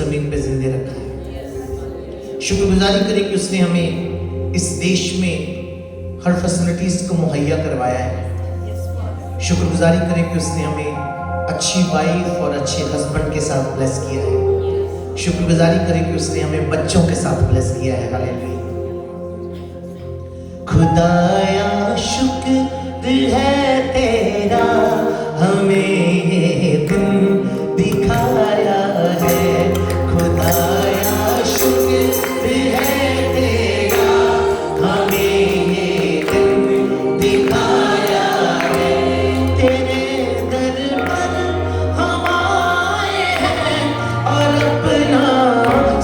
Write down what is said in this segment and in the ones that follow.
जमीन पे जिंदे रखा है। शुक्रगुजारी करें कि उसने हमें इस देश में हर फैसिलिटीज को मुहैया करवाया है। शुक्रगुजारी करें कि उसने हमें अच्छी वाइफ और अच्छे हस्बैंड के साथ ब्लेस किया है। शुक्रगुजारी करें कि उसने हमें बच्चों के साथ ब्लेस किया है। हालेलुया। खुदाया शुक्र है तेरा, हमें ये दिन दिखाया है। खुदाया शुक्र है तेरा, हमें ये दिन दिखाया है। तेरे दर पर हम आए हैं और अपना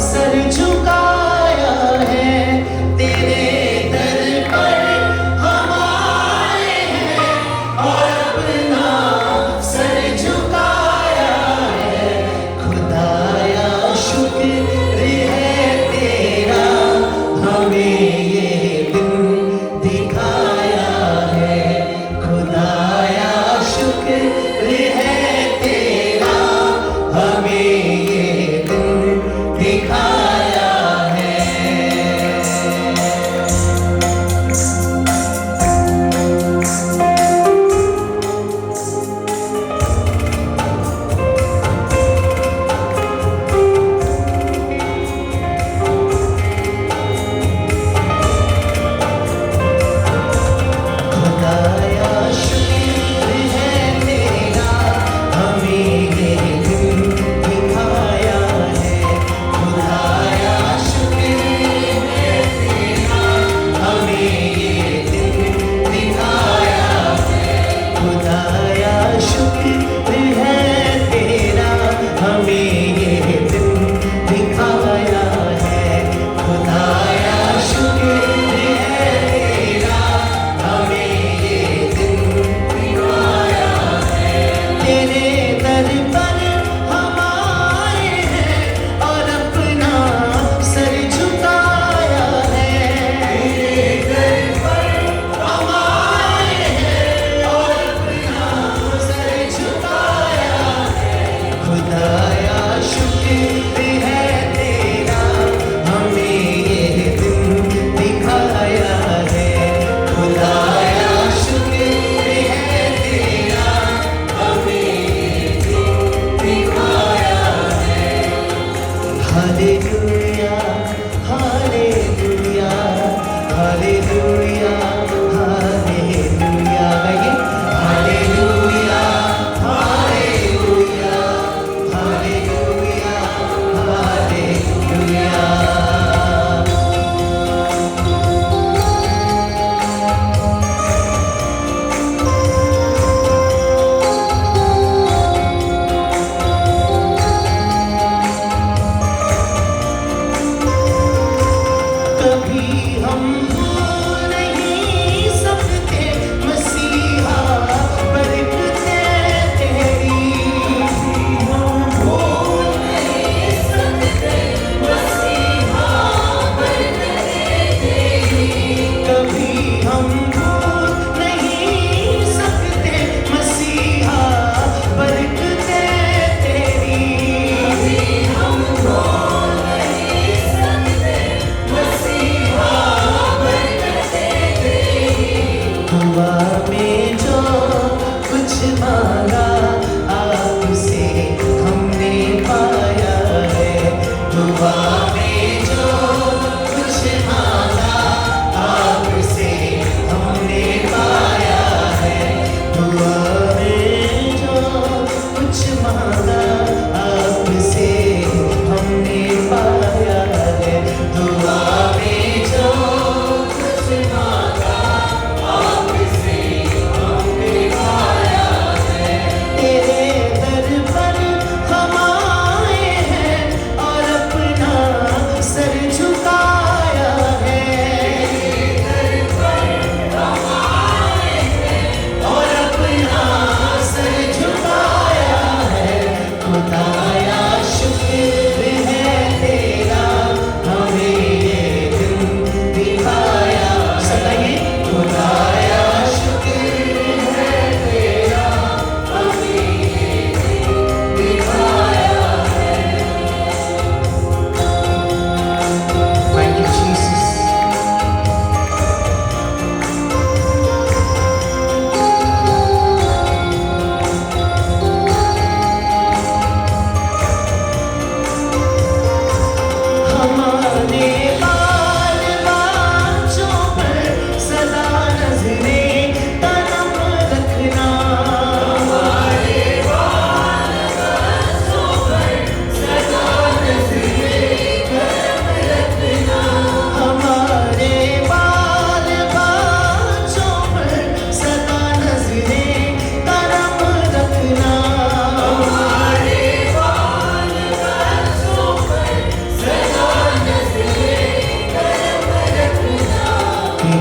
सर झुकाया है। तेरे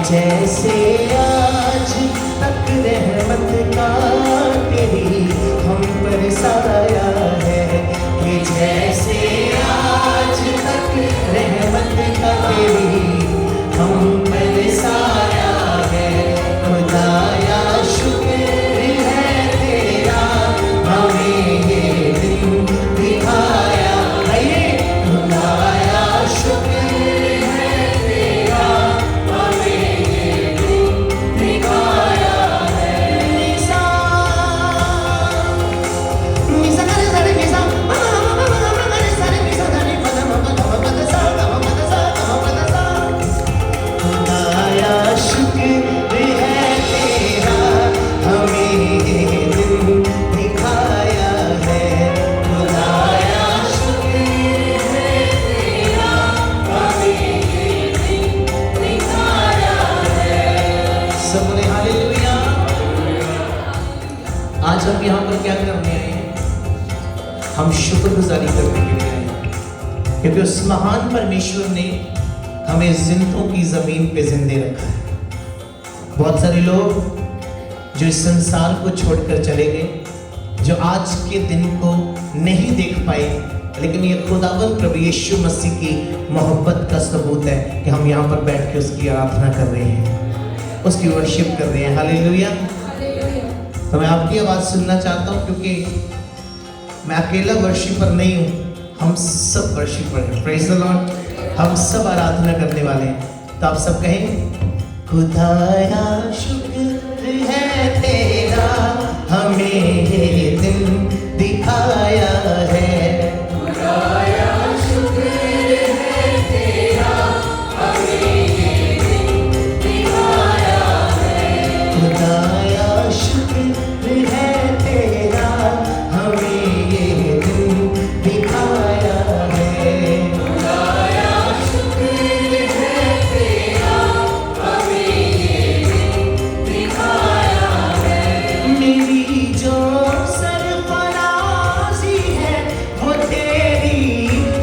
जैसे आज तक रहमत का तेरी हम पर साया है, कि जैसे आज तक रहमत का तेरी हम पर साया है। खुदाया शुक्र है तेरा हमें ये दिन दिखाया है, खुदाया शुक्र है तेरा हमें ये दिन दिखाया है। निसा निसा करे सारे निसा करे सारे निसा धनी पद पद सा पद सा पद सा। खुदाया शुक्र है तेरा हमें ये दिन दिखाया है, खुदाया शुक्र है तेरा हमें ये दिन दिखाया है। सब बोले हालेलुया। आज हम यहाँ पर क्या करने आए हैं? हम शुक्रगुजारी करने के लिए आए हैं, क्योंकि उस महान परमेश्वर ने हमें जिंदों की जमीन पे जिंदे रखा है। बहुत सारे लोग जो इस संसार को छोड़कर चले गए, जो आज के दिन को नहीं देख पाए, लेकिन ये खुदावंद प्रभु यीशु मसीह की मोहब्बत का सबूत है कि हम यहाँ पर बैठ के उसकी आराधना कर रहे हैं, उसकी वर्शिप कर रहे हैं। हालेलुया। तो मैं आपकी आवाज़ सुनना चाहता हूँ, क्योंकि मैं अकेला वर्शिपर नहीं हूँ, हम सब वर्शिपर हैं। Praise the Lord. हम सब आराधना करने वाले हैं। तो आप सब कहें, खुदाया शुक्र है तेरा हमें ये दिन दिखाया है, खुदाया शुक्र है तेरा हमें ये दिन दिखाया है, खुदाया शुक्र है तेरा हमें ये दिन दिखाया है, खुदाया शुक्र है तेरा हमें ये दिन दिखाया है। मेरी जो सरफराजी है वो तेरी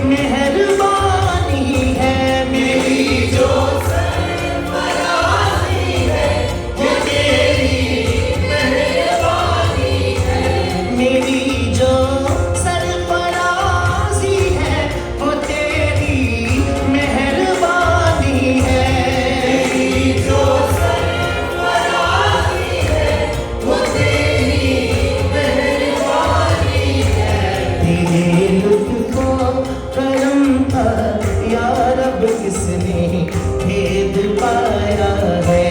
मेहरबानी है, मेरी जो सरफराजी है वो तेरी मेहरबानी है, मेरी जो सरफराजी है वो तेरी मेहरबानी है, मेरी जो सरफराजी है वो तेरी मेहरबानी है। तेरे लुत्फ़ो करम का या रब किसने भेद पाया है,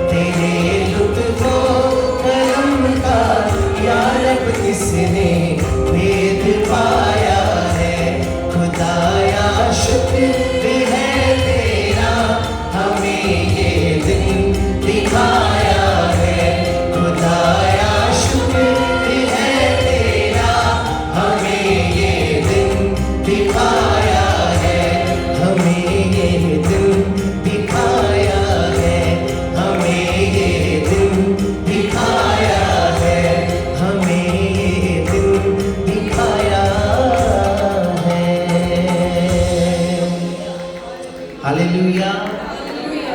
तेरे लुत्फ़ो करम का या रब किसने भेद पाया है, खुदाया शुक्र है तेरा हमें ये दिन दिखाया है, खुदाया शुक्र है तेरा हमें ये दिन दिखाया है, हमें ये दिन दिखाया है, हमें ये दिन दिखाया है, हमें ये दिन दिखाया है। हालेलुया।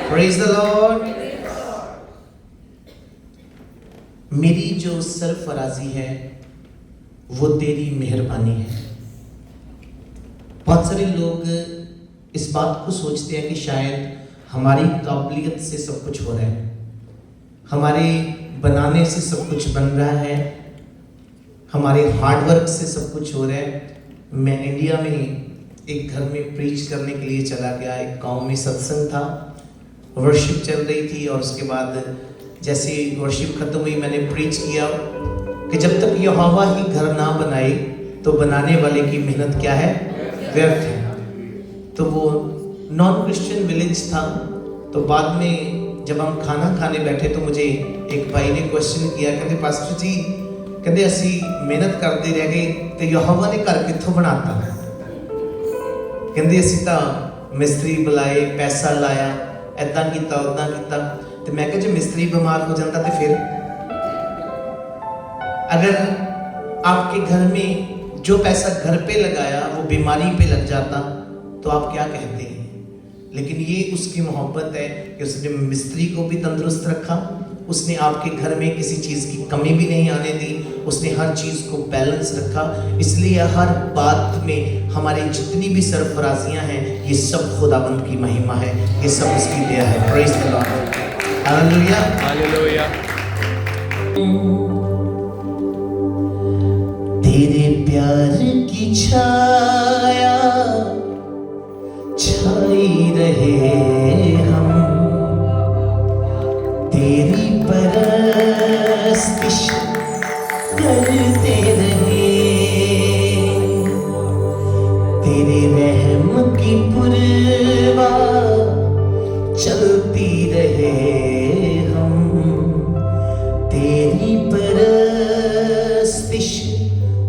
Praise the Lord. मेरी जो सरफराजी है वो तेरी मेहरबानी है। बहुत सारे लोग इस बात को सोचते हैं कि शायद हमारी काबिलियत से सब कुछ हो रहा है, हमारे बनाने से सब कुछ बन रहा है, हमारे हार्डवर्क से सब कुछ हो रहा है। मैं इंडिया में एक घर में प्रीच करने के लिए चला गया। एक गांव में सत्संग था, वर्शिप चल रही थी, और उसके बाद जैसे वर्शिप खत्म हुई मैंने प्रीच किया कि जब तक यहोवा ही घर ना बनाए तो बनाने वाले की मेहनत क्या है? व्यर्थ है। तो वो नॉन क्रिश्चियन विलेज था। तो बाद में जब हम खाना खाने बैठे तो मुझे एक भाई ने क्वेश्चन किया, कहते पास्टर जी, कहते असी मेहनत करते रह गए तो यहोवा ने घर कित्थों बनाता? कहते असी तो मिस्त्री बुलाए, पैसा लाया, ऐदा किया उदा किया। तो मैं कहा जो मिस्त्री बीमार हो जाता तो फिर? अगर आपके घर में जो पैसा घर पे लगाया वो बीमारी पे लग जाता तो आप क्या कहते हैं? लेकिन ये उसकी मोहब्बत है कि उसने मिस्त्री को भी तंदुरुस्त रखा, उसने आपके घर में किसी चीज़ की कमी भी नहीं आने दी, उसने हर चीज़ को बैलेंस रखा। इसलिए हर बात में हमारी जितनी भी सरफराजियां हैं, ये सब खुदाबंद की महिमा है, ये सब उसकी दया है। Praise the Lord, hallelujah hallelujah. तेरे प्यार की छाया छाई रहे हम, तेरी परस्तिश करते रहे, तेरे रहम की पुरवा चलती रहे हम, तेरी परस्तिश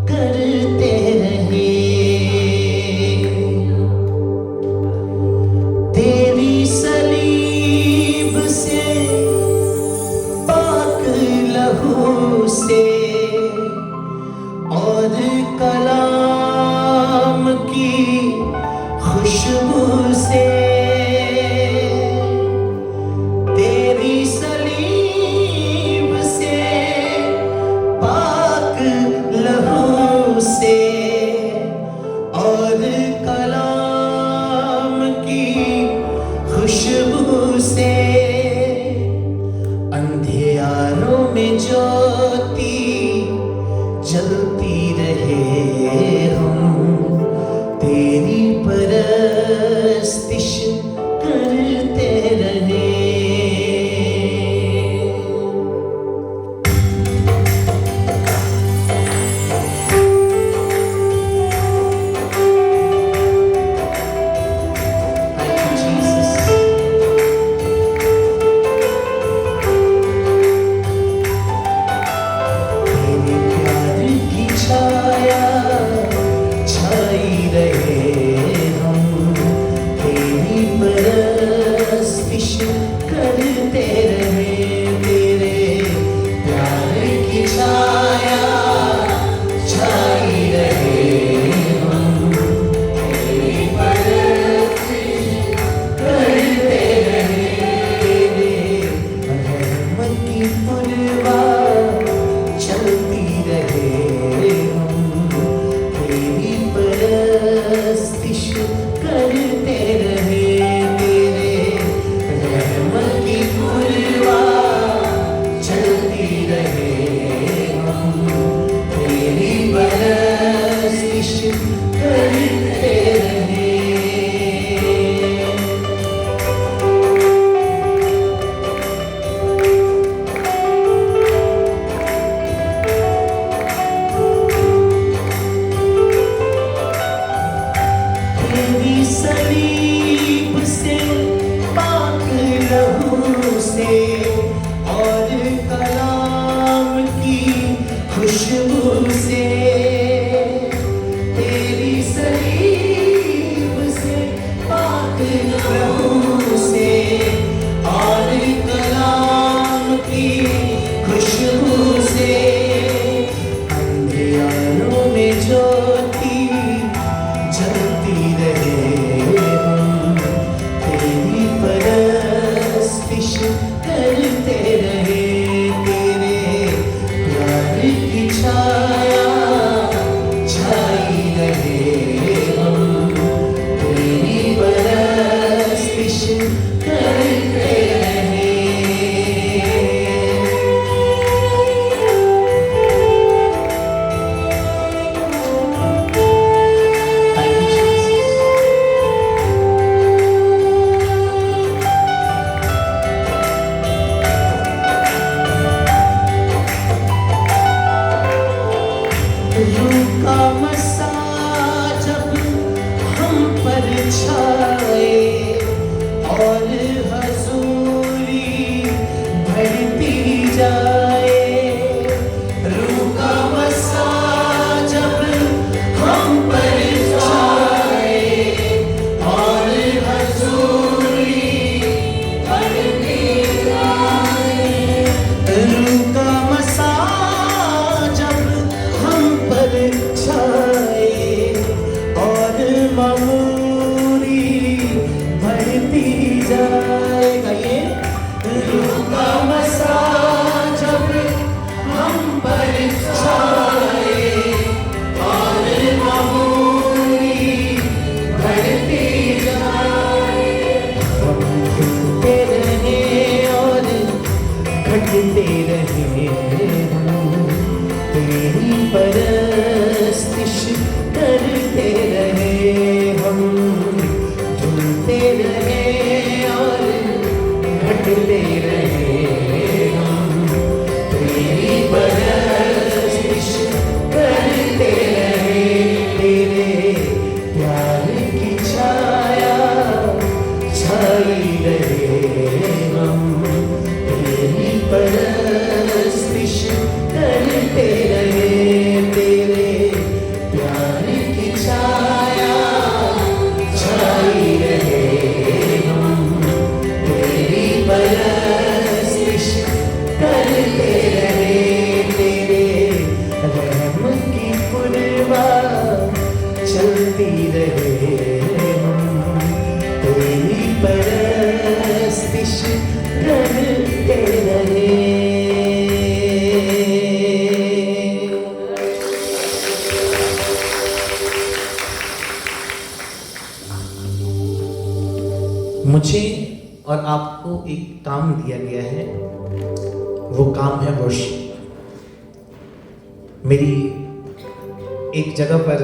करते रहे, तेरी सलीब से पाक लहू से और कलाम की खुशबू से, तेरी सलीब से पाक लहू से और कलाम की खुशबू से, अंधेरों में ज्योति जलती रहे हम, तेरी परस्तिश करते रहे। सलीब से पाक लहू से और कलाम की खुशबू से, तेरी सलीब से पाक लहू से और कलाम की खुशबू से, अंधेरों में ज्योति जलती रहे हम, तेरी परस्तिश करते रहे, तेरे प्यार की छाया छाई रहे हम, तेरी परस्तिश करते रहे। रूका मसा जब हम पर छाए और हजूरी बढ़ती जाए, रूका मसा जब हम पर छाए और हजूरी बढ़ती जाए, रूका मसा छाए और ममूरी बढ़ती चलती रहे हम, तेरी परस्तिश करते रहे। मुझे और आपको एक काम दिया गया है, वो काम है वर्शिप। मेरी एक जगह पर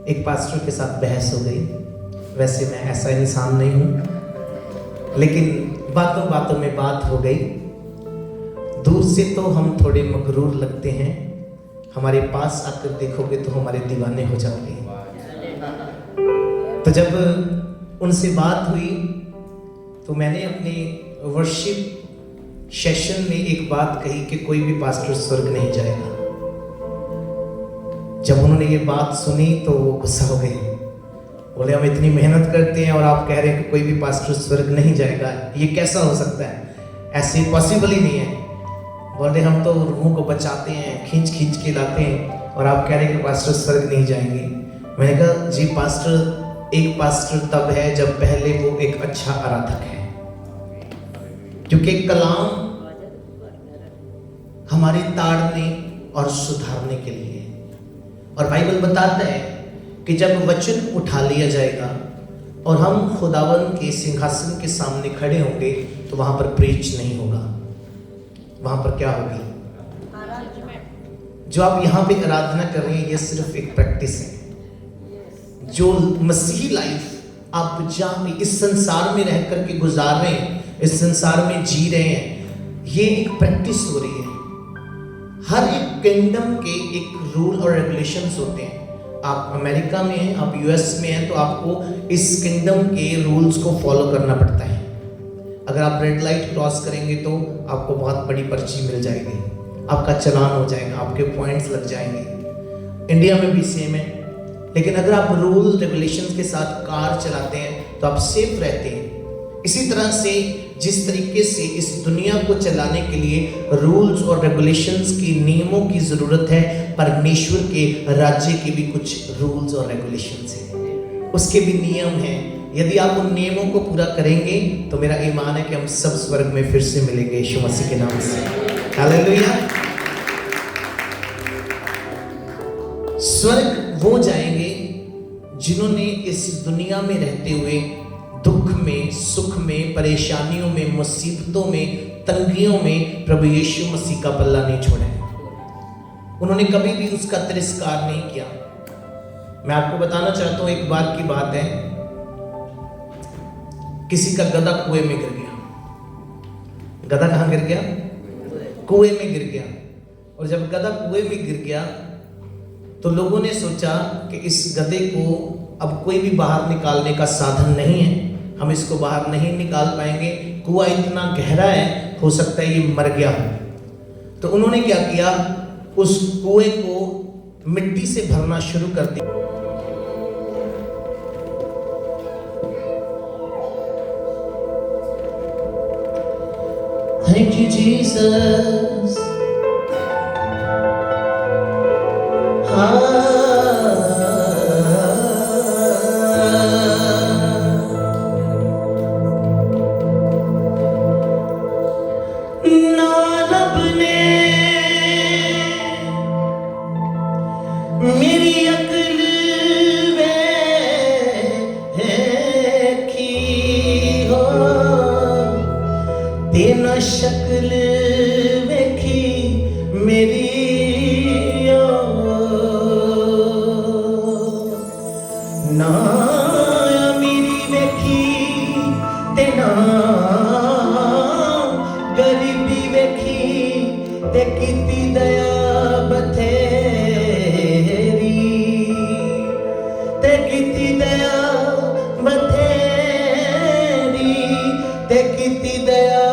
एक पास्टर के साथ बहस हो गई। वैसे मैं ऐसा इंसान नहीं हूँ, लेकिन बातों बातों में बात हो गई। दूर से तो हम थोड़े मगरूर लगते हैं, हमारे पास आकर देखोगे तो हमारे दीवाने हो जाओगे। तो जब उनसे बात हुई तो मैंने अपने वर्शिप सेशन में एक बात कही कि कोई भी पास्टर स्वर्ग नहीं जाएगा। जब उन्होंने ये बात सुनी तो वो गुस्सा हो गए। बोले हम इतनी मेहनत करते हैं और आप कह रहे हैं कि कोई भी पास्टर स्वर्ग नहीं जाएगा, ये कैसा हो सकता है, ऐसे पॉसिबल ही नहीं है। बोले हम तो रूहों को बचाते हैं, खींच खींच के लाते हैं, और आप कह रहे हैं कि पास्टर स्वर्ग नहीं जाएंगे। मैंने कहा जी पास्टर, एक पास्टर तब है जब पहले वो एक अच्छा आराधक है, क्योंकि कलाम हमारे ताड़ने और सुधारने के लिए। और बाइबल बताता है कि जब वचन उठा लिया जाएगा और हम खुदावन के सिंहासन के सामने खड़े होंगे तो वहां पर प्रीच नहीं होगा, वहां पर क्या होगी? जो आप यहां पे आराधना कर रहे हैं ये सिर्फ एक प्रैक्टिस है। जो मसीही लाइफ आप जहां इस संसार में रह करके गुजार रहे हैं, इस संसार में जी रहे हैं, ये एक प्रैक्टिस हो रही है। हर एक किंगडम के एक रूल और रेगुलेशंस होते हैं। आप अमेरिका में हैं, आप यूएस में हैं, तो आपको इस किंगडम के रूल्स को फॉलो करना पड़ता है। अगर आप रेड लाइट क्रॉस करेंगे तो आपको बहुत बड़ी पर्ची मिल जाएगी, आपका चालान हो जाएगा, आपके पॉइंट्स लग जाएंगे। इंडिया में भी सेम है। लेकिन अगर आप रूल रेगुलेशंस के साथ कार चलाते हैं तो आप सेफ रहते हैं। इसी तरह से जिस तरीके से इस दुनिया को चलाने के लिए रूल्स और रेगुलेशंस की, नियमों की जरूरत है, परमेश्वर के राज्य के भी कुछ रूल्स और रेगुलेशंस हैं, उसके भी नियम हैं। यदि आप उन नियमों को पूरा करेंगे तो मेरा ईमान है कि हम सब स्वर्ग में फिर से मिलेंगे यीशु मसीह के नाम से। हालेलुया। स्वर्ग वो जाएंगे जिन्होंने इस दुनिया में रहते हुए दुख में, सुख में, परेशानियों में, मुसीबतों में, तंगियों में प्रभु यीशु मसीह का पल्ला नहीं छोड़ा है। उन्होंने कभी भी उसका तिरस्कार नहीं किया। मैं आपको बताना चाहता हूं, एक बार की बात है, किसी का गधा कुएं में गिर गया। गधा कहां गिर गया? कुएं में गिर गया। और जब गधा कुएं में गिर गया तो लोगों ने सोचा कि इस गधे को अब कोई भी बाहर निकालने का साधन नहीं है, हम इसको बाहर नहीं निकाल पाएंगे, कुआं इतना गहरा है, हो सकता है ये मर गया हो। तो उन्होंने क्या किया, उस कुएं को मिट्टी से भरना शुरू कर दिया। Thank you Jesus. मेरी अकल की हो तेना शक्ल वेखी मेरी ना मेरी वेखी तेना गरीबी वेखी ते कीती दया बथेरी, ते कीती दया बथेरी, ते कीती दया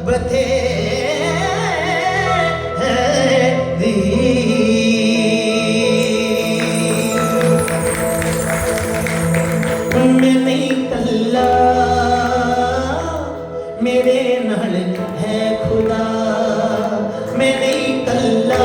बथेरी। मैं नहीं कल्ला, मेरे नाल है खुदा, मैं नहीं कल्ला,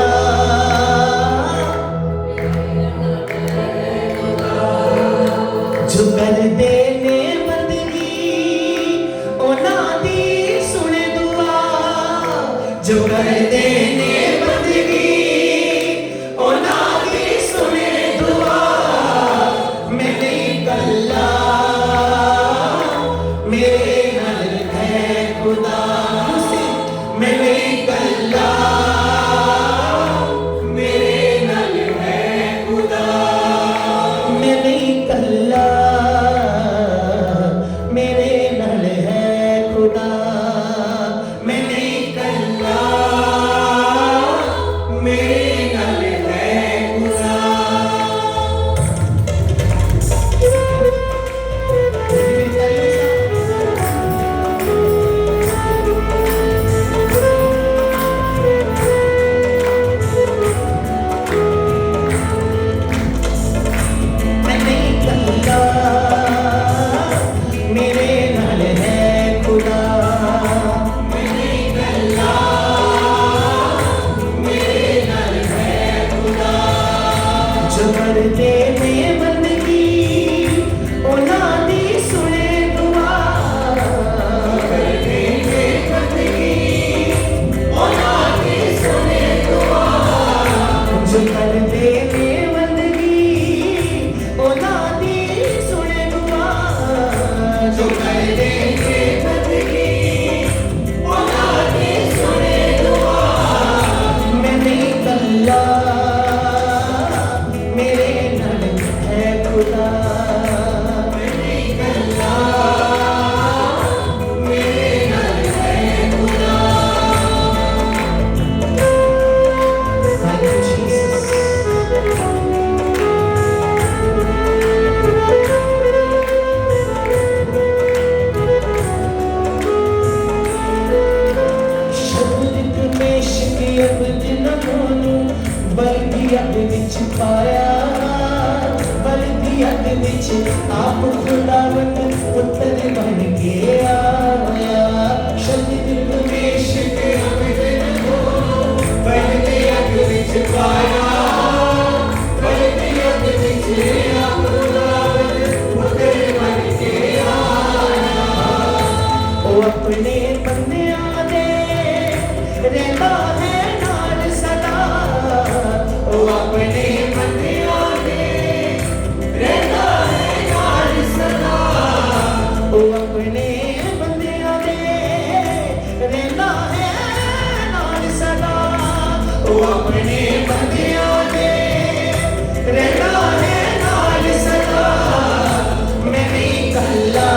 विच आप खुदावन पुत्र बन के आया शरीर रमेश के अभिनय हो बनते अग विच पाया बनते अग विच आप खुदावन पुत्र बन के आया ओ अपने बंदियां दे रहता है नाल सदा ओ अपने बंदियां दे रहता है नाल सदा ओ अपने बंदियां दे रहता है नाल सदा ओ अपने बंदियां दे रहता है नाल सदा मैं नहीं कल्ला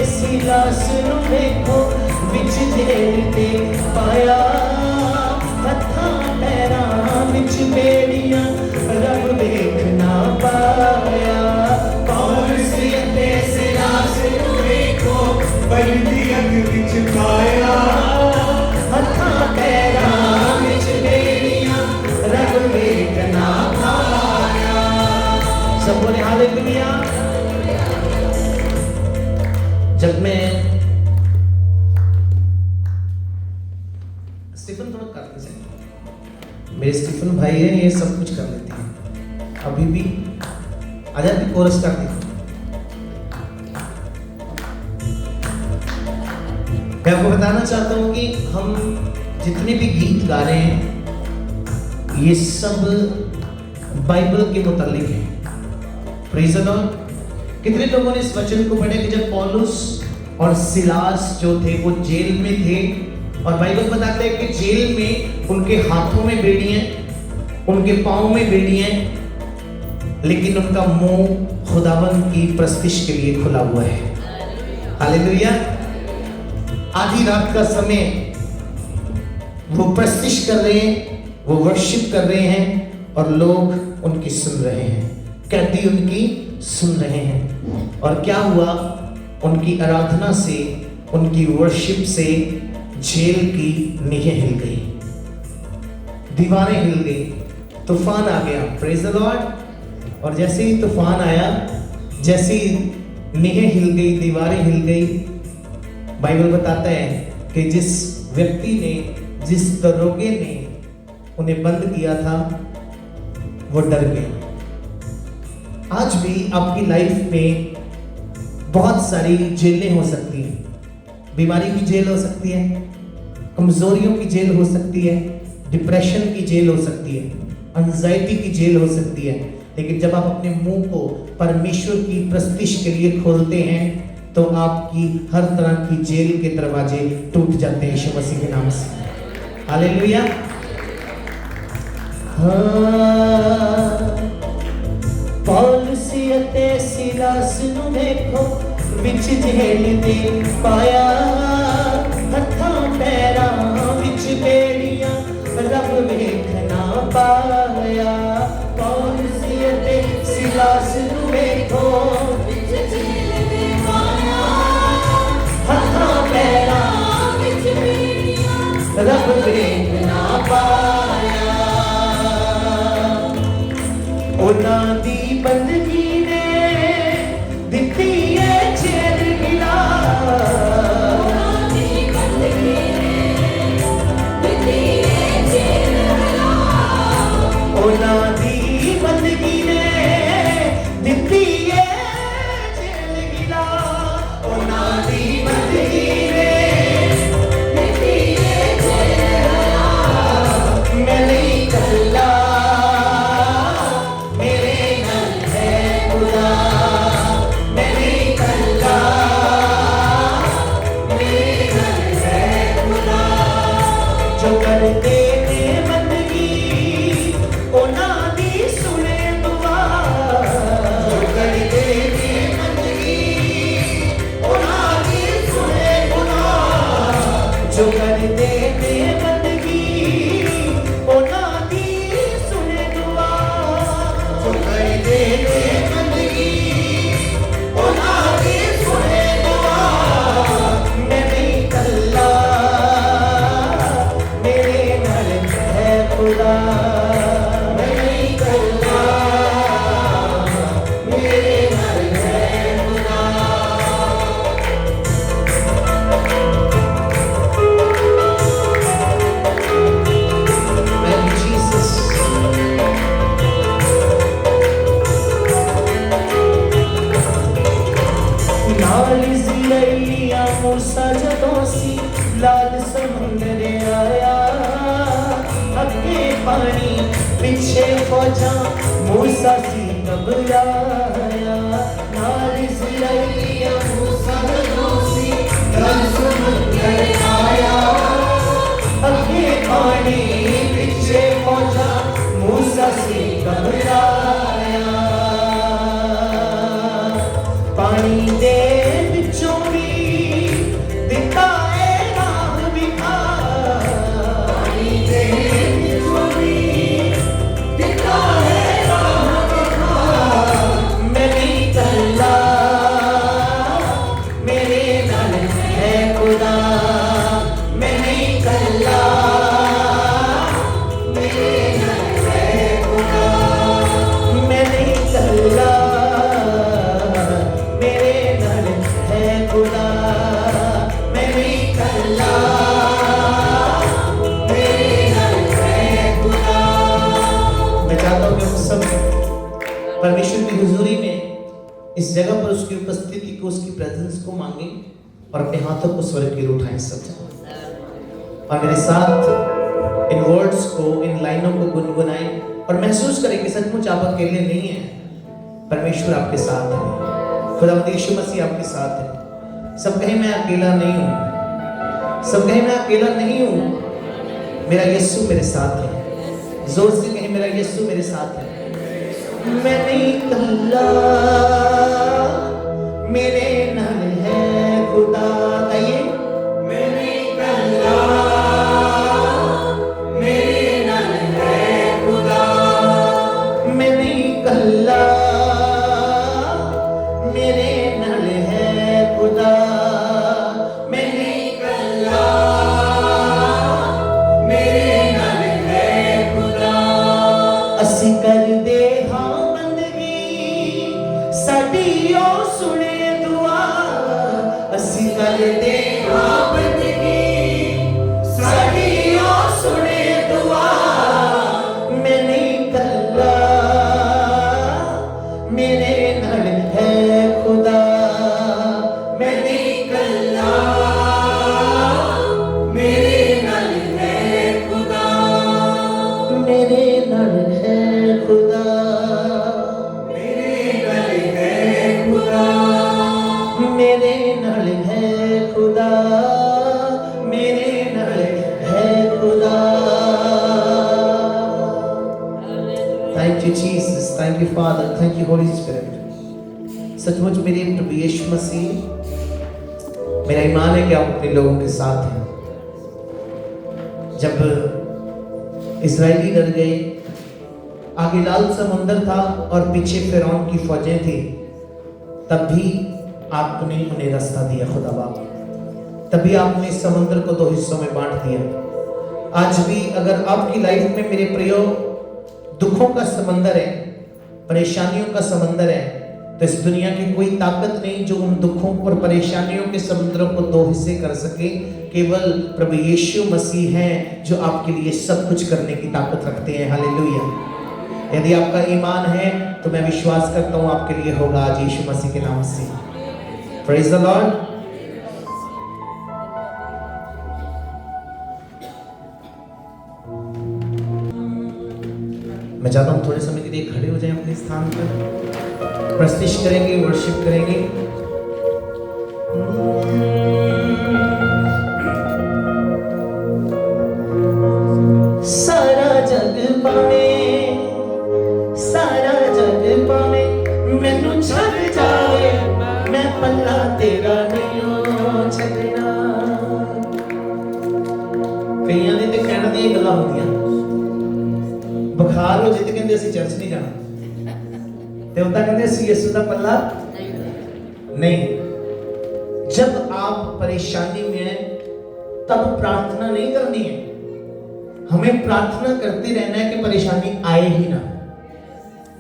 सिलास नु देखो विच जेल ते पाया हत्थां पैरां विच बेड़ियां रब देख ना पाया कौन सी ते सिलास नु देखो बंदी अग विच पाया हत्थां पैरां विच बेड़ियां रब देख ना पाया सब बोले हालेलुया। जब मैं स्टीफन थोड़ा करते से मेरे स्टीफन भाई हैं ये सब कुछ कर लेते हैं अभी भी आजा भी कोरस कर दी मैं आपको बताना चाहता हूँ कि हम जितने भी गीत गा रहे हैं ये सब बाइबल के मुतालिक हैं। Praise the Lord. कितने लोगों ने इस वचन को पढ़ा कि जब पौलुस और सिलास जो थे वो जेल में थे और बाइबल बताते हैं कि जेल में उनके हाथों में बेड़ियां उनके पांव में बेड़ियां लेकिन उनका मुंह खुदावन की प्रस्तिश के लिए खुला हुआ है। हालेलुया। आधी रात का समय वो प्रस्तिश कर रहे हैं वो वर्शिप कर रहे हैं और लोग उनकी सुन रहे हैं कैदी उनकी सुन रहे हैं और क्या हुआ उनकी आराधना से उनकी वर्शिप से जेल की नींहें हिल गई दीवारें हिल गई तूफान आ गया। Praise the Lord. और जैसे ही तूफान आया जैसे ही नींहें हिल गई दीवारें हिल गई बाइबल बताता है कि जिस व्यक्ति ने जिस दरोगे ने उन्हें बंद किया था वो डर गया। आज भी आपकी लाइफ में बहुत सारी जेलें हो सकती हैं। बीमारी की जेल हो सकती है कमजोरियों की जेल हो सकती है डिप्रेशन की जेल हो सकती है एंजाइटी की जेल हो सकती है लेकिन जब आप अपने मुंह को परमेश्वर की प्रस्तिश के लिए खोलते हैं तो आपकी हर तरह की जेल के दरवाजे टूट जाते हैं यीशु मसीह के नाम से। हालेलुया। पौलुस ते सिलास नु देखो विच जेल दे पाया हत्थां पैरां विच बेड़ियां रब वेख ना पाया पौलुस ते सिलास नु देखो विच जेल दे पाया हत्थां पैरां विच बेड़ियां रब वेख ना पाया उन्हां दी बंदगी ने दित्ती है जेल गिला उन्हां दी बंदगी ने दित्ती है जेल गिला उन्हां दी बंदगी ने दित्ती है जेल गिला उन्हां दी बंदगी ने दित्ती है जेल गिला मैं नहीं कल्ला मेरे नाल है खुदा जो कर दे बंदगी ओना दी सुने दुआ, जो कर दे बंदगी ओना दी सुने दुआ। मैं नहीं कल्ला मेरे नाल है खुदा, मैं नहीं कल्ला मेरे नाल है खुदा। Thank you, Jesus. नाल जिलैया मूसा जदों सी लाल समुंदर आया, अगे पानी पीछे फौजा मूसा सी घबराया। नाल जिलैया मूसा जदों सी लाल समुंदर आया, अगे पानी पीछे फौजा मूसा सी घबराया। पानी दे विचों भी दिता है राह विखार, पानी दे विचों भी दिता है राह विखार। मैं नहीं कल्ला मेरे नाल है खुदा, मैं नहीं कल्ला मेरे नाल है खुदा, मैं नहीं कल्ला मेरे नाल है खुदा, मैं नहीं कल्ला मेरे नाल है खुदा। मैं चाहता हूँ कि हम सब परमेश्वर की हुजूरी में इस जगह पर उसकी उपस्थिति को, उसकी प्रेजेंस को मांगे और अपने हाथों को स्वर्ग की ओर उठाएं सब जगह, और मेरे साथ इन वर्ड्स को, इन लाइनों को गुनगुनाएं और महसूस करें कि सचमुच आप अकेले नहीं हैं, परमेश्वर आपके साथ है, खुदावंद यीशु मसीह आपके साथ है। सब कहें मैं अकेला नहीं हूँ, सब कहें मैं अकेला नहीं हूँ, मेरा यीशु मेरे साथ है। जोर से कहें मेरा यीशु मेरे साथ है। मैं नहीं कल्ला मेरे नाल है खुदा, कहिए मैं नहीं कल्ला मेरे नाल है खुदा, मैं नहीं कल्ला मेरे नाल है खुदा, मैं नहीं कल्ला मेरे नाल है खुदा। असी कर दे हाँ बंदगी साडी ओ सुने दुआ, असी कर दे हाँ बंदगी साडी ओ सुने दुआ। मैं नहीं कल्ला मेरे नाल है खुदा, मैं नहीं कल्ला मेरे नाल है खुदा, मेरे नाल है खुदा, मेरे नाल है खुदा, मेरे नाल है खुदा, मेरे नाल है खुदा। Thank you Jesus, thank you Father, thank you Holy Spirit। सचमुच मेरे प्रभु यीशु मसीह, मेरा ईमान है कि आप अपने लोगों के साथ हैं। जब इस्राएली डर गए, आगे लाल समुंदर था और पीछे फिरौन की फौजें थी, तब भी आपने उन्हें रास्ता दिया खुदा बाप, तभी आपने इस समुंदर को दो हिस्सों में बांट दिया। आज भी अगर आपकी लाइफ में मेरे प्रियो दुखों का समंदर है, परेशानियों का समंदर है, तो इस दुनिया की कोई ताकत नहीं जो उन दुखों और परेशानियों के समुद्रों को दो हिस्से कर सके। केवल प्रभु यीशु मसीह हैं जो आपके लिए सब कुछ करने की ताकत रखते हैं। हालेलुया। यदि आपका ईमान है तो मैं विश्वास करता हूँ आपके लिए होगा आज यीशु मसीह के नाम से। Praise the Lord. मैं चाहता हूँ थोड़े समय के लिए खड़े हो जाएं अपने स्थान पर, प्रस्तुति करेंगे, वर्शिप करेंगे। सारा जग पावे, सारा जग पावे, मैनू छड़ जाए, मैं पल्ला तेरा नहीं छड़ना। ਹੁੰਦੀਆਂ। ਬੁਖਾਰ ਹੋ ਜੇ ਤੇ ਕਹਿੰਦੇ ਅਸੀਂ ਚਰਚ ਨਹੀਂ ਜਾਣਾ, ਤੇ ਉਦਾਂ ਕਹਿੰਦੇ ਅਸੀਂ ਯਿਸੂ ਦਾ ਪੱਲਾ नहीं। जब आप परेशानी में हैं तब प्रार्थना नहीं करनी है, हमें प्रार्थना करते रहना है कि परेशानी आए ही ना।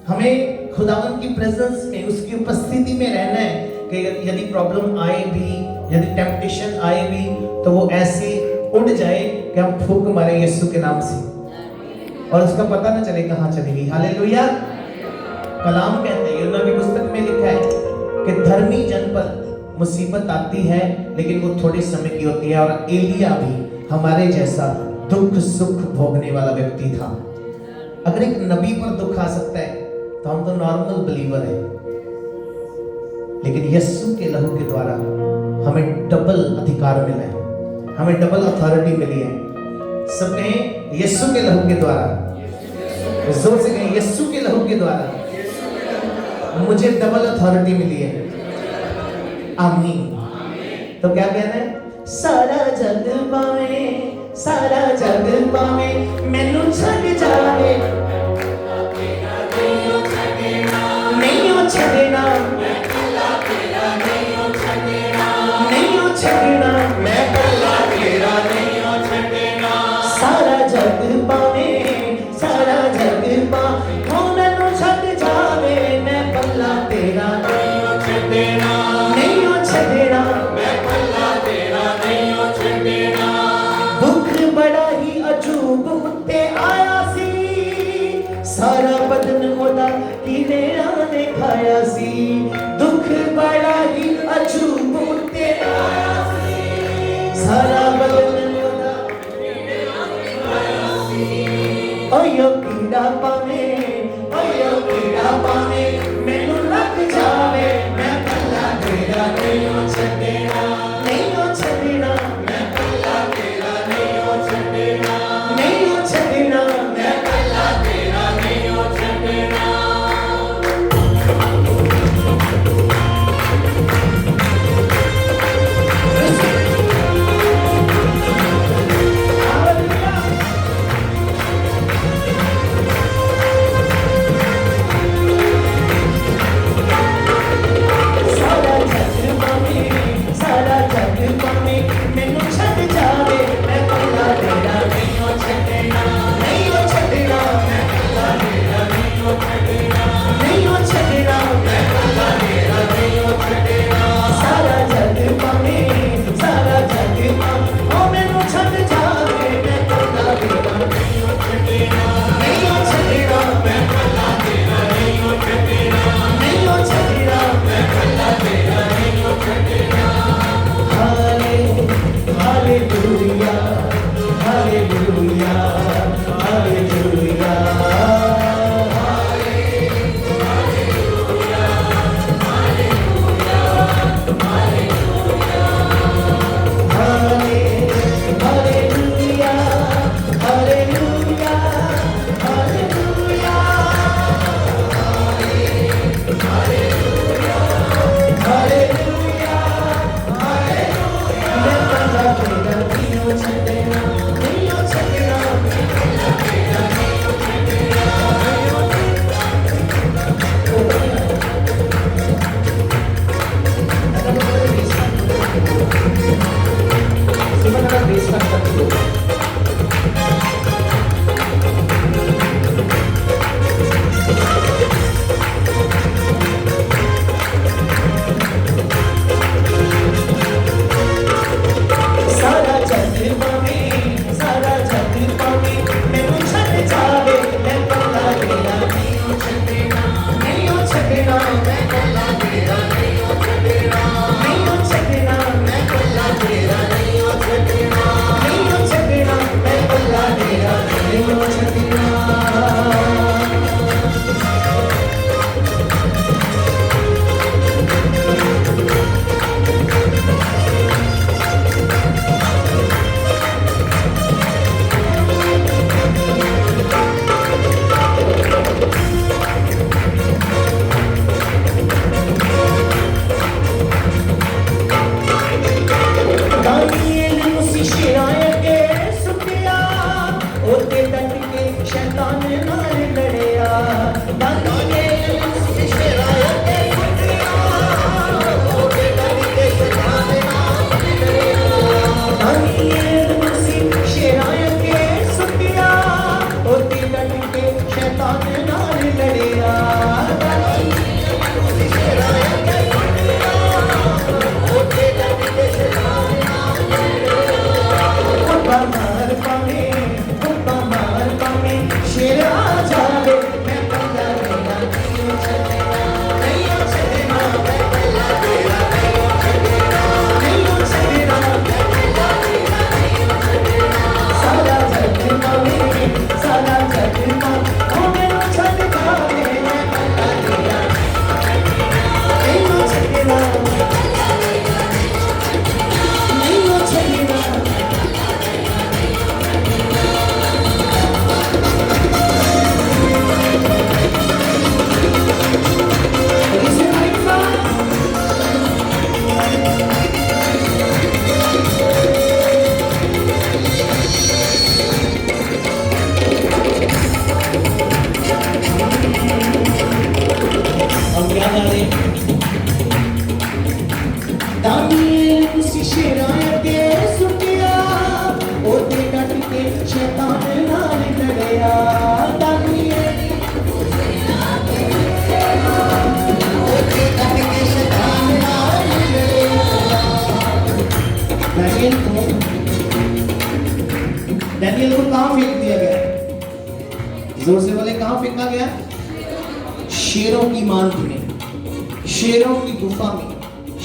हमें खुदावन की प्रेजेंस में, उसकी उपस्थिति में रहना है कि यदि प्रॉब्लम आए भी, यदि टेम्पटेशन आए भी, तो वो ऐसे उड़ जाए कि हम फूंक मारे यीशु के नाम से और उसका पता ना चले कहां चलेगी। हालेलुया। कलाम कहते हैं, यूना की पुस्तक में लिखा है कि धर्मी जन पर मुसीबत आती है लेकिन वो थोड़े समय की होती है। और एलिया भी हमारे जैसा दुख सुख भोगने वाला व्यक्ति था। अगर एक नबी पर दुख आ सकता है तो हम तो नॉर्मल बिलीवर हैं, लेकिन यीशु के लहू के द्वारा हमें डबल अधिकार मिला है, हमें डबल अथॉरिटी मिली है। सब कहें यीशु के लहू के द्वारा, जोर से कहें यीशु के लहू के द्वारा मुझे डबल अथॉरिटी मिली है। आमीन। तो क्या कहना है? सारा जग पावे, सारा जग पावे, मैनू छड़ जावे, नहीं ओ छड़ना, नहीं ओ छड़ना, मैं कल्ला तेरा नहीं ओ छड़ना। सारा जग पावे, सारा जग पावे, मैनू छड़ जावे, मैं कल्ला तेरा नहीं ओ छड़ना, नहीं ओ छड़ना, मैं कल्ला तेरा नहीं ओ छड़ना। दुख बड़ा ही अजूब उत्ते आया सी, सारा बदन ओदा कीड़ेआं ने खाया सी। दुख बड़ा ही अजूब उत्ते आया सी, सारा बदन ओदा कीड़ेआं ने खाया सी। ओयो कीड़ा पावे, ओयो कीड़ा पावे, मैनू लग जावे, मैं कल्ला तेरा नहीं ओ छड़ना, नहीं ओ छड़ना, मैं कल्ला तेरा नहीं ओ छड़ना, नहीं ओ छड़ना, मैं कल्ला तेरा नहीं ओ छड़ना। सारा जग पावे, तुसी शेरां अगे सुटिया ओते डट के शैतान नाल लड़िया दानिए ओते डट के शैतान नाल लड़िया डैनियल को कहां फेंक दिया गया? जोर से बोले कहां फेंका गया? शेरों की मांद में, शेरों की गुफा में,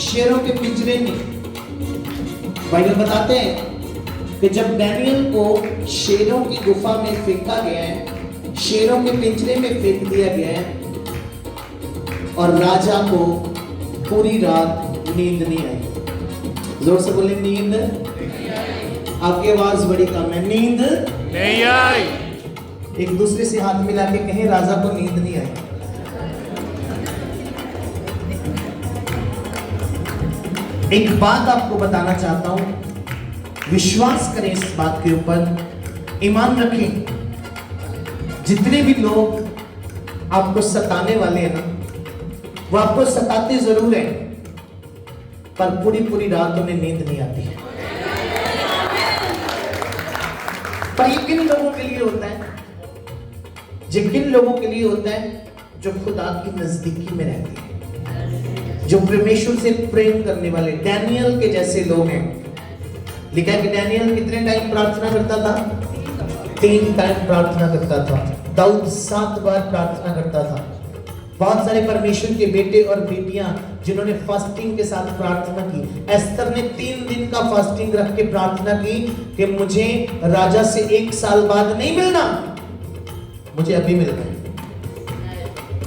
शेरों के पिंजरे में। बाइबल बताते हैं कि जब डैनियल को शेरों की गुफा में फेंका गया है, शेरों के पिंजरे में फेंक दिया गया है और राजा को पूरी रात नींद नहीं आई। जोर से बोले नींद। आपकी आवाज बड़ी कम है। नींद नहीं आई। एक दूसरे से हाथ मिला के कहें राजा को नींद नहीं आई। एक बात आपको बताना चाहता हूं, विश्वास करें इस बात के ऊपर, ईमान रखें। जितने भी लोग आपको सताने वाले हैं ना, वो आपको सताते जरूर हैं, पर पूरी पूरी रात उन्हें नींद नहीं आती है। पर ये किन लोगों के लिए होता है? ये किन लोगों के लिए होता है? जो खुदा की नजदीकी में रहते हैं, जो परमेश्वर से प्रेम करने वाले, डैनियल के जैसे लोग हैं। लिखा है कि डैनियल कितने टाइम प्रार्थना करता था? 3 टाइम प्रार्थना करता था। दाऊद 7 बार प्रार्थना करता था। बहुत सारे परमेश्वर के बेटे और बेटियां जिन्होंने फास्टिंग के साथ प्रार्थना की। एस्तर ने 3 दिन का फास्टिंग रख के प्रार्थना की कि मुझे राजा से 1 साल बाद नहीं मिलना, मुझे अभी मिलना है।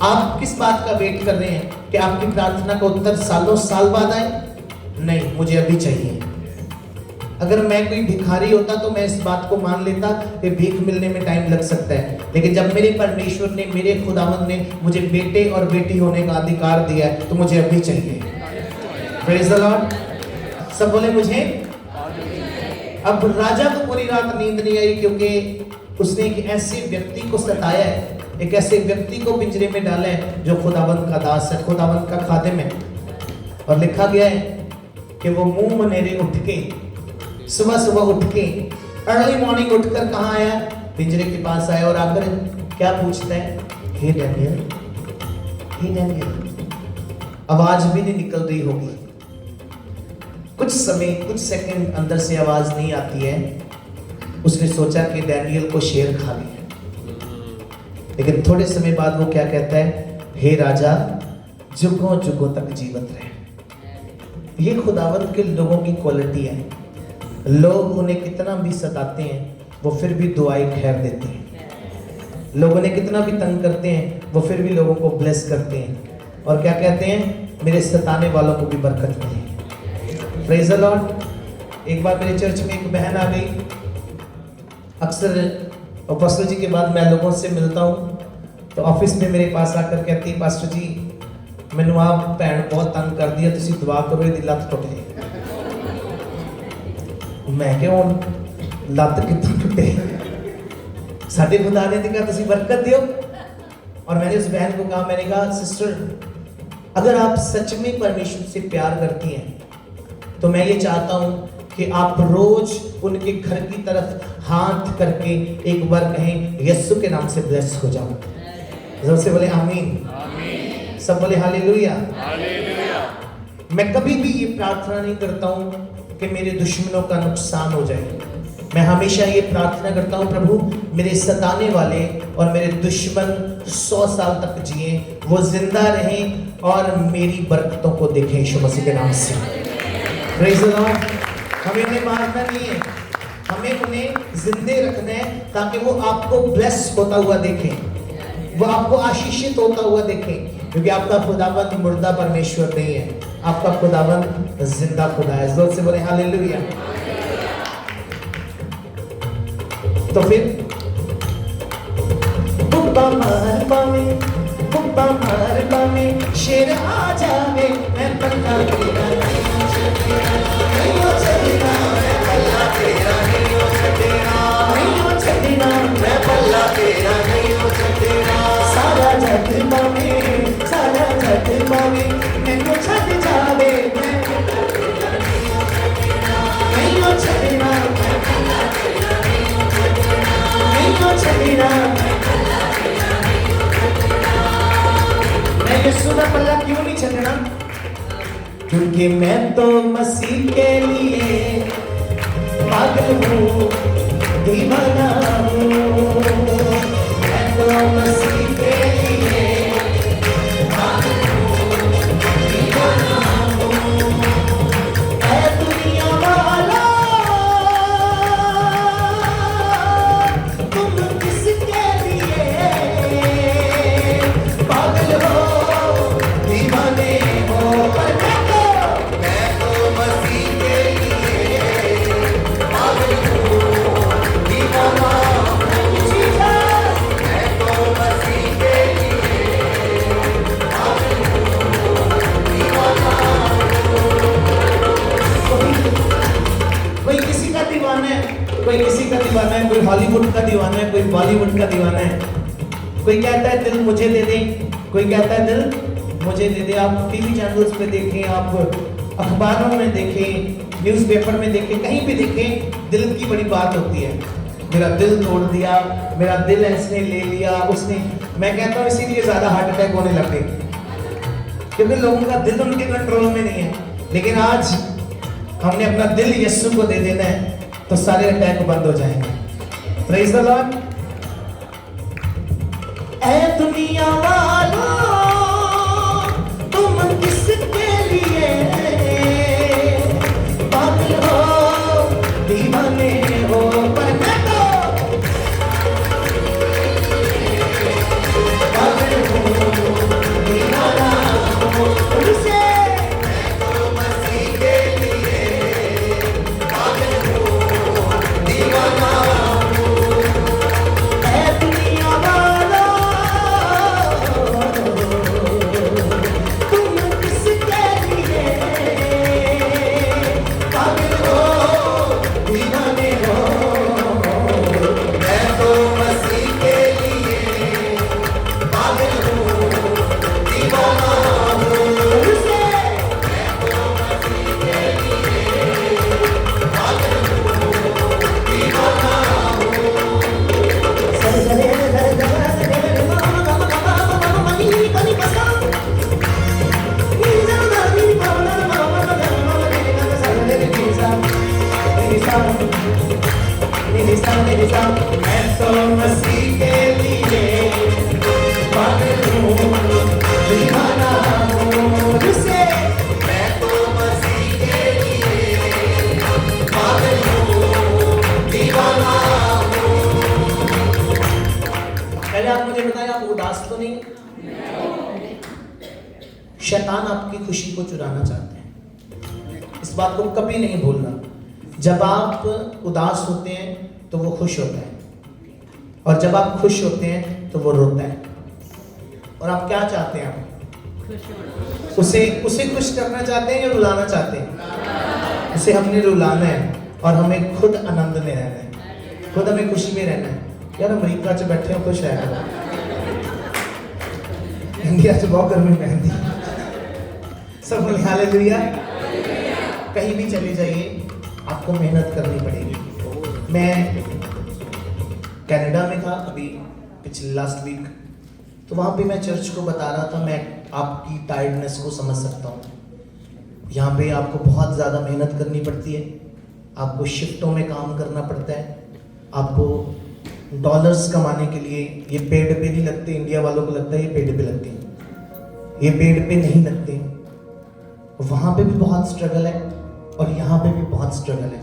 आप किस बात का वेट कर रहे हैं कि आपकी प्रार्थना का उत्तर सालों साल बाद आए? नहीं, मुझे अभी चाहिए। अगर मैं कोई भिखारी होता तो मैं इस बात को मान लेता कि भीख मिलने में टाइम लग सकता है, लेकिन जब मेरे परमेश्वर ने, मेरे खुदावंद ने मुझे बेटे और बेटी होने का अधिकार दिया है तो मुझे अभी चाहिए। Praise the Lord. सब बोले मुझे। अब राजा को पूरी रात नींद नहीं आई क्योंकि उसने एक ऐसे व्यक्ति को सताया है, एक ऐसे व्यक्ति को पिंजरे में डाला है जो खुदावंद का दास है, खुदावंद का खादिम है। और लिखा गया है कि वो मुंह मनेरे उठ के, सुबह सुबह उठ के, अर्ली मॉर्निंग उठकर कहाँ आया? पिंजरे के पास आया और आकर क्या पूछता है? हे डैनियल, हे डैनियल। आवाज भी नहीं निकल रही होगी, कुछ समय, कुछ सेकंड अंदर से आवाज नहीं आती है। उसने सोचा कि डैनियल को शेर खा लिया, लेकिन थोड़े समय बाद वो क्या कहता है? हे राजा, जुगों जुगों तक जीवित रहे। ये खुदावंद के लोगों की क्वालिटी है। लोग उन्हें कितना भी सताते हैं वो फिर भी दुआएं खैर देते हैं। लोग उन्हें कितना भी तंग करते हैं वो फिर भी लोगों को ब्लेस करते हैं। और क्या कहते हैं? मेरे सताने वालों को भी बरकत मिले। Praise the Lord. एक बार मेरे चर्च में एक बहन आ गई। अक्सर अपोस्टल जी के बाद मैं लोगों से मिलता हूँ तो ऑफिस में मेरे पास आकर कहती, पास्टर जी मैनू आप भैन बहुत तंग कर दिया, तुसी दुआ करो ये लत्त टुट जाए। मैं क्या हूँ लत्त कितों टुटे? साडे खुदा ने कहा तुसी बरकत दियो। और मैंने उस बहन को कहा, मैंने कहा सिस्टर अगर आप सच में परमेश्वर से प्यार करती हैं तो मैं ये चाहता हूँ कि आप रोज उनके घर की तरफ हाथ करके एक बार कहें यीशु के नाम से ब्लेस हो जाओ। जोर से बोले आमीन। सब बोले हालेलुया। मैं कभी भी ये प्रार्थना नहीं करता हूँ कि मेरे दुश्मनों का नुकसान हो जाए। मैं हमेशा ये प्रार्थना करता हूँ, प्रभु मेरे सताने वाले और मेरे दुश्मन 100 साल तक जिए, वो जिंदा रहें और मेरी बरकतों को देखें यीशु मसीह के नाम से। Praise the Lord. हमें उन्हें मारना नहीं है, हमें उन्हें जिंदे रखना है ताकि वो आपको ब्लेस होता हुआ देखें, वो आपको आशीषित होता हुआ देखें। क्योंकि आपका खुदावंद मुर्दा परमेश्वर नहीं है, आपका खुदावंद जिंदा खुदा है। जोर से बोले हालेलुया। तो फिर बुब्बा मार पावे शेर आ जावे, मैं पल्ला तेरा नहीं छड़ेगा, मैं पल्ला तेरा नहीं छड़ेगा, मैं पल्ला तेरा नहीं छड़ेगा। सारा जग पावे मैनू छड़ जावे, मैं क्योंकि मैं तो मसीह के लिए पागल हूँ, दीवाना हूँ। मैं तो मसीह के लिए पागल हूँ, दीवाना हूँ। ऐ दुनिया वाला, तुम किसके लिए पागल हो, दीवाने हो? पर मैं तो मसीह के लिए पागल हूँ, दीवाना हूँ। मैं तो मसीह के लिए पागल हूँ, दीवाना हूँ। कोई किसी का दीवाना है, कोई किसी का दीवाना है, कोई हॉलीवुड का दीवाना है, कोई बॉलीवुड का दीवाना है। कोई कहता है दिल मुझे दे दे, कोई कहता है दिल मुझे दे दे। आप टीवी चैनल्स पे देखें, आप अखबारों में देखें, न्यूज़पेपर में देखें, कहीं भी देखें, दिल की बड़ी बात होती है। मेरा दिल तोड़ दिया, मेरा दिल इसने ले लिया, उसने। मैं कहता हूँ इसीलिए ज़्यादा हार्ट अटैक होने लग गए, क्योंकि लोगों का दिल उनके कंट्रोल में नहीं है। लेकिन आज हमने अपना दिल यीशु को दे देना है, तो सारे अटैक बंद हो जाएंगे। Praise the Lord. ऐ दुनिया वालों, तुम किसके लिए पागल हो, दीवाने हो? पर मैं तो पागल हूँ, दीवाना हूँ। उसे मैं तो मसीह के लिए पागल हूँ, दीवाना हूँ। ऐ दुनिया वालों, तुम किसके लिए पागल हो, दीवाने हो? मैं तो मसीह के लिए पागल हूँ, दीवाना हूँ। उसे मैं तो मसीह के लिए पागल हूँ, दीवाना हूँ। मैं तो मसीह के लिए पागल हूँ, दीवाना हूँ। उसे मैं तो मसीह के लिए पागल हूँ, दीवाना हूँ। पहले आप मुझे बताएं, आप उदास तो नहीं? शैतान आपकी खुशी को चुराना चाहते हैं, इस बात को कभी नहीं भूलना। जब आप उदास होते हैं तो वो खुश होता है, और जब आप खुश होते हैं तो वो रोता है। और आप क्या चाहते हैं? आप उसे खुश करना चाहते हैं या रुलाना चाहते हैं? उसे हमने रुलाना है, और हमें खुद आनंद में रहना है, खुद हमें खुशी में रहना है। यार अमेरिका च बैठे हो, खुश रहना। इंडिया च बहुत गर्मी मेहंदी, सब बोले हालेलुया। कहीं भी चले जाइए, आपको मेहनत करनी पड़ेगी। मैं कनाडा में था अभी पिछले लास्ट वीक, तो वहाँ पे मैं चर्च को बता रहा था, मैं आपकी टायर्डनेस को समझ सकता हूँ। यहाँ पे आपको बहुत ज़्यादा मेहनत करनी पड़ती है, आपको शिफ्टों में काम करना पड़ता है, आपको डॉलर्स कमाने के लिए। ये पेड पे नहीं लगते, इंडिया वालों को लगता है ये पेड पे लगते हैं, ये पेड पे नहीं लगते। वहाँ पे भी बहुत स्ट्रगल है और यहाँ पे भी बहुत स्ट्रगल है,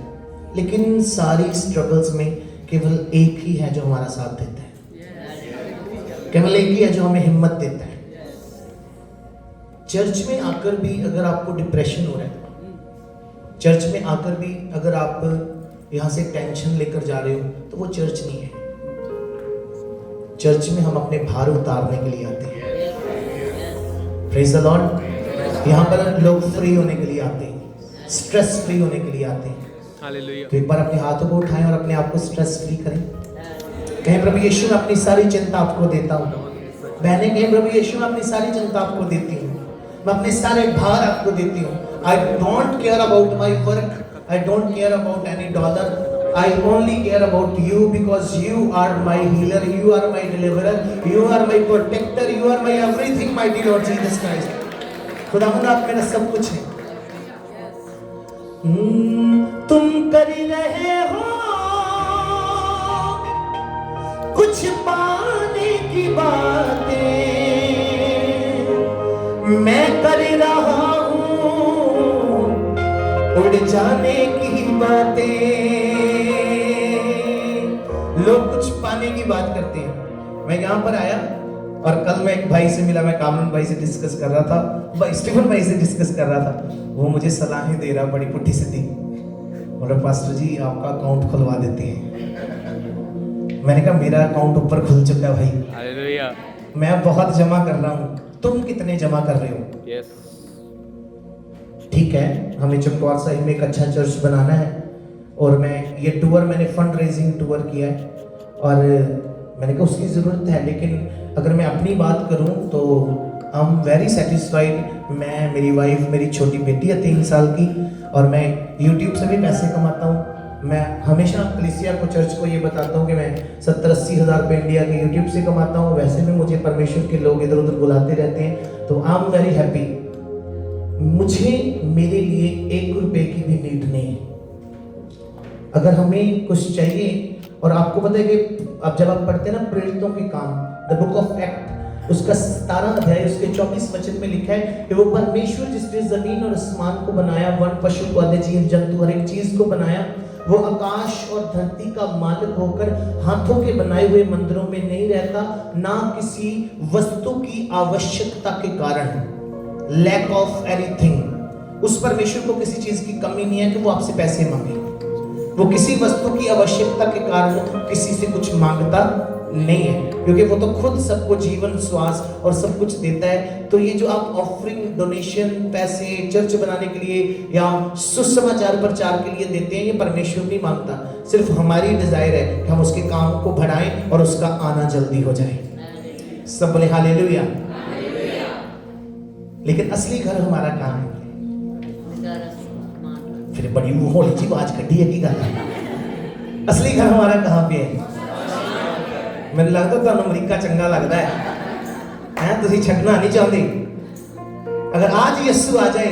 लेकिन सारी स्ट्रगल्स में केवल एक ही है जो हमारा साथ देता है, केवल एक ही है जो हमें हिम्मत देता है। चर्च में आकर भी अगर आपको डिप्रेशन हो रहा है, चर्च में आकर भी अगर आप यहाँ से टेंशन लेकर जा रहे हो, तो वो चर्च नहीं है। चर्च में हम अपने भार उतारने के लिए आते हैं। Praise the Lord. यहाँ पर लोग फ्री होने के लिए आते हैं, स्ट्रेस फ्री होने के लिए आते हैं। हालेलुया। तो एक बार अपने हाथों को उठाएं और अपने आप को स्ट्रेस फ्री करें। कहें प्रभु यीशु मैं अपनी सारी चिंता आपको देता हूँ। बहनें कहें प्रभु यीशु मैं अपनी सारी चिंता आपको देती हूँ, मैं अपने सारे भार आपको देती हूँ। I don't care about my work, I don't care about any dollar, I only care about you because you are my healer, you are my deliverer, you are my protector, you are my everything, mighty Lord Jesus Christ। खुदावंद आप मेरा सब कुछ है, तुम कर रहे हो कुछ पाने की बातें, मैं कर रहा हूँ उड़ जाने की बातें। लोग कुछ पाने की बात करते हैं। मैं यहाँ पर आया और कल मैं एक भाई से मिला, मैं कामरान भाई से डिस्कस कर रहा था, स्टीफन भाई से डिस्कस कर रहा था। वो मुझे सलाहें दे रहा, बड़ी पुट्ठी सीधी। बोला पास्टर जी आपका अकाउंट खुलवा देते हैं। मैंने कहा मेरा अकाउंट ऊपर खुल चुका है भाई, हालेलुया। मैं बहुत जमा कर रहा हूँ, तुम कितने जमा कर रहे हो? यस ठीक है, हमें चमकौर साहिब में एक अच्छा चर्च बनाना है और मैं ये टूर, मैंने फंड रेजिंग टूर किया है और मैंने कहा उसकी ज़रूरत है, लेकिन अगर मैं अपनी बात करूं तो आई एम वेरी सेटिस्फाइड। मैं, मेरी वाइफ, मेरी छोटी बेटी है 3 साल की और मैं यूट्यूब से भी पैसे कमाता हूं। मैं हमेशा कलीसिया को, चर्च को ये बताता हूं कि मैं 70-80 हज़ार रुपये इंडिया के यूट्यूब से कमाता हूं। वैसे भी मुझे परमेश्वर के लोग इधर उधर बुलाते रहते हैं, तो आई एम वेरी हैप्पी। मुझे, मेरे लिए 1 रुपये की भी नीड नहीं है। अगर हमें कुछ चाहिए, और आपको पता है कि अब जब आप पढ़ते हैं ना प्रेरितों के काम, द बुक ऑफ एक्ट, उसका 17 अध्याय उसके 24 वचन में लिखा है कि वो परमेश्वर जिसने जमीन और आसमान को बनाया, वन पशु पौधे जीव जंतु हर एक चीज को बनाया, वो आकाश और धरती का मालिक होकर हाथों के बनाए हुए मंदिरों में नहीं रहता, ना किसी वस्तु की आवश्यकता के कारण, लैक ऑफ एनीथिंग। उस परमेश्वर को किसी चीज की कमी नहीं है कि वो आपसे पैसे मांगे। वो किसी वस्तु की आवश्यकता के कारण किसी से कुछ मांगता नहीं है, क्योंकि वो तो खुद सबको जीवन, श्वास और सब कुछ देता है। तो ये जो आप ऑफरिंग, डोनेशन, पैसे चर्च बनाने के लिए या सुसमाचार प्रचार के लिए देते हैं, ये परमेश्वर नहीं मांगता। सिर्फ हमारी डिजायर है कि हम उसके काम को बढ़ाएं और उसका आना जल्दी हो जाए। सब बोले हालेलुया। लेकिन असली घर हमारा कहाँ है? फिर बड़ी होली जी बात कटी है की गल है। असली घर हमारा कहाँ पे है? मैंने लगता तुहानू अमरीका चंगा लगता है, तुसी छड्डना नहीं चाहते। अगर आज यीशु आ जाए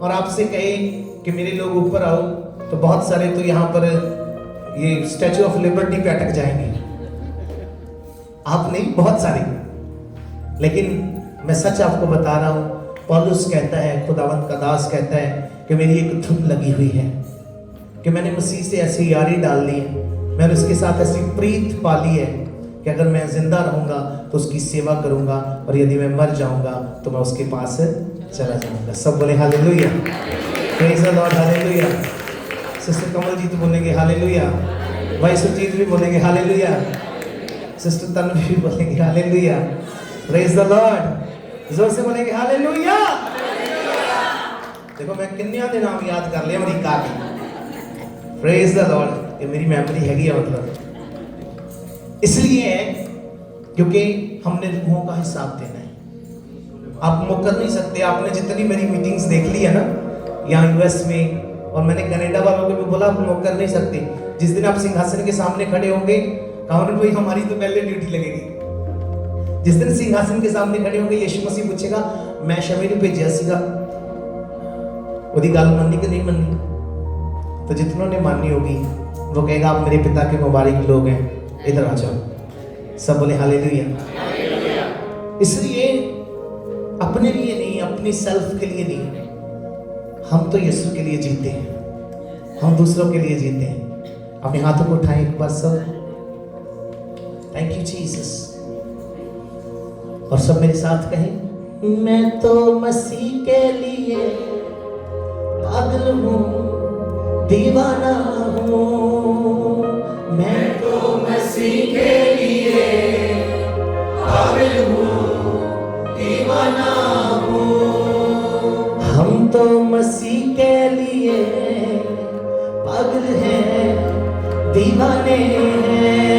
और आपसे कहे कि मेरे लोग ऊपर आओ, तो बहुत सारे तो यहाँ पर ये स्टैचू ऑफ लिबर्टी पे अटक जाएंगे। आप नहीं, बहुत सारे। लेकिन मैं सच आपको बता रहा हूँ, पौलुस कहता है, खुदावंत का दास कहता है कि मेरी एक धुन लगी हुई है कि मैंने मसीह से ऐसी यारी डाल ली है, मैंने उसके साथ ऐसी प्रीत पाली है कि अगर मैं जिंदा रहूंगा तो उसकी सेवा करूंगा, और यदि मैं मर जाऊंगा तो मैं उसके पास चला जाऊंगा। सब बोले hallelujah, praise the Lord, hallelujah. Sister Kamal ji तो बोलेंगे हालेलुया, भाई सुजीत भी बोलेंगे हालेलुया, सिस्टर तन्वी भी बोलेंगे हालेलुया, प्रेज़ द लॉर्ड, जोर से बोलेंगे हालेलुया। देखो मैं किन्निया के नाम याद कर लिया अमरीका के, प्रेज़ द लॉर्ड। ये मेरी मेमोरी हैगी है, मतलब इसलिए है क्योंकि हमने रूहों का हिसाब देना है। आप मुकर नहीं सकते। आपने जितनी मेरी मीटिंग्स देख ली है ना यहाँ यूएस में, और मैंने कनाडा वालों को भी बोला आप मुकर नहीं सकते। जिस दिन आप सिंहासन के सामने खड़े होंगे, कहा कोई हमारी तो पहले ड्यूटी लगेगी। जिस दिन सिंहासन के सामने खड़े होंगे, यीशु मसीह पूछेगा मैं शमीर भेजा सीगा, ओदी गल मननी कि नहीं मननी? तो जितनों ने मानी होगी वो कहेगा आप मेरे पिता के मुबारक लोग हैं, इधर आ जाओ। सब बोले हालेलुया। इसलिए अपने लिए नहीं, अपनी सेल्फ के लिए नहीं, हम तो यीशु के लिए जीते हैं, हम दूसरों के लिए जीते हैं। अपने हाथों को उठाएं एक बार सब, थैंक यू जीसस, और सब मेरे साथ कहें मैं तो मसीह के लिए पागल हूँ, दीवाना हूँ, मैं तो मसीह के लिए पागल हूँ, दीवाना हूँ। हम तो मसीह के लिए पागल हैं, दीवाने हैं।